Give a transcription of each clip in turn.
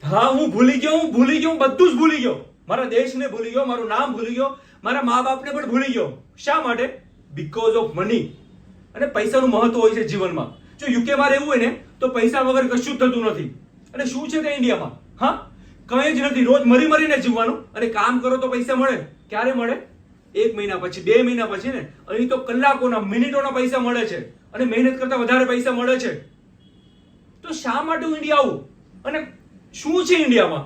હા, હું ભૂલી ગયો, બધું જ ભૂલી ગયો. મારા દેશને ભૂલી ગયો, મારું નામ ભૂલી ગયો, મારા મા બાપને પણ ભૂલી ગયો. શા માટે? Because of money. અને પૈસાનું મહત્વ હોય છે જીવનમાં. જો યુકેમાં રહેવું હોય ને તો પૈસા વગર કશું જ થતું નથી. અને શું છે તે ઇન્ડિયામાં? હા, કંઈ જ નથી. રોજ મરી મરીને જીવવાનું. અને કામ કરો તો પૈસા મળે. ક્યારે મળે? 1 મહિના પછી, 2 મહિના પછી ને. અહીં તો કલાકોના, મિનિટોના પૈસા મળે છે. અને મહેનત કરતા વધારે પૈસા મળે છે. તો શા માટે હું ઇન્ડિયા આવું? અને શું છે ઇન્ડિયામાં?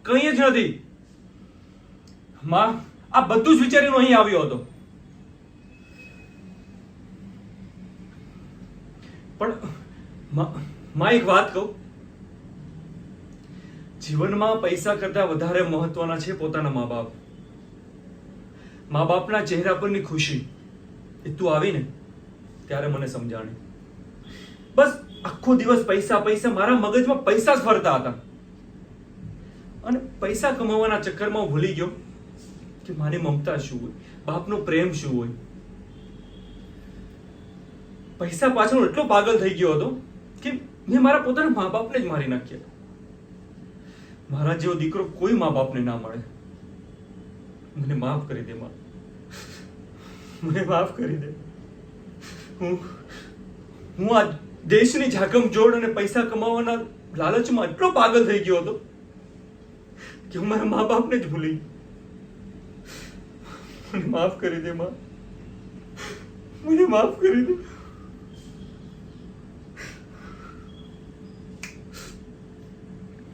કંઈ જ નથી. માં, આ બધું જ વિચારીને અહીં આવ્યો હતો. પણ માં, એક વાત કહું, જીવનમાં પૈસા કરતા વધારે મહત્વના છે પોતાના મા બાપ. મા બાપના ચહેરા પરની ખુશી એ તું આવીને ત્યારે મને સમજાણી. બસ આખો દિવસ પૈસા પૈસા, મારા મગજમાં પૈસા જ ફરતા હતા. અને પૈસા કમાવાના ચક્કરમાં હું ભૂલી ગયો કે મારી મમતા શું હોય, બાપનો પ્રેમ શું હોય. પૈસા પાછળ એટલો પાગલ થઈ ગયો હતો કે મેં મારા પોતાના મા બાપને જ મારી નાખ્યા. મારા જેવો દીકરો કોઈ મા બાપને ના મળે. મને માફ કરી દે માં, મને માફ કરી દે. હું આ દેશની ઝાકમ જોડ અને પૈસા કમાવાના લાલચમાં એટલો પાગલ થઈ ગયો હતો કે હું મારા મા બાપને જ ભૂલી. મને માફ કરી દે માં, મને માફ કરી દે.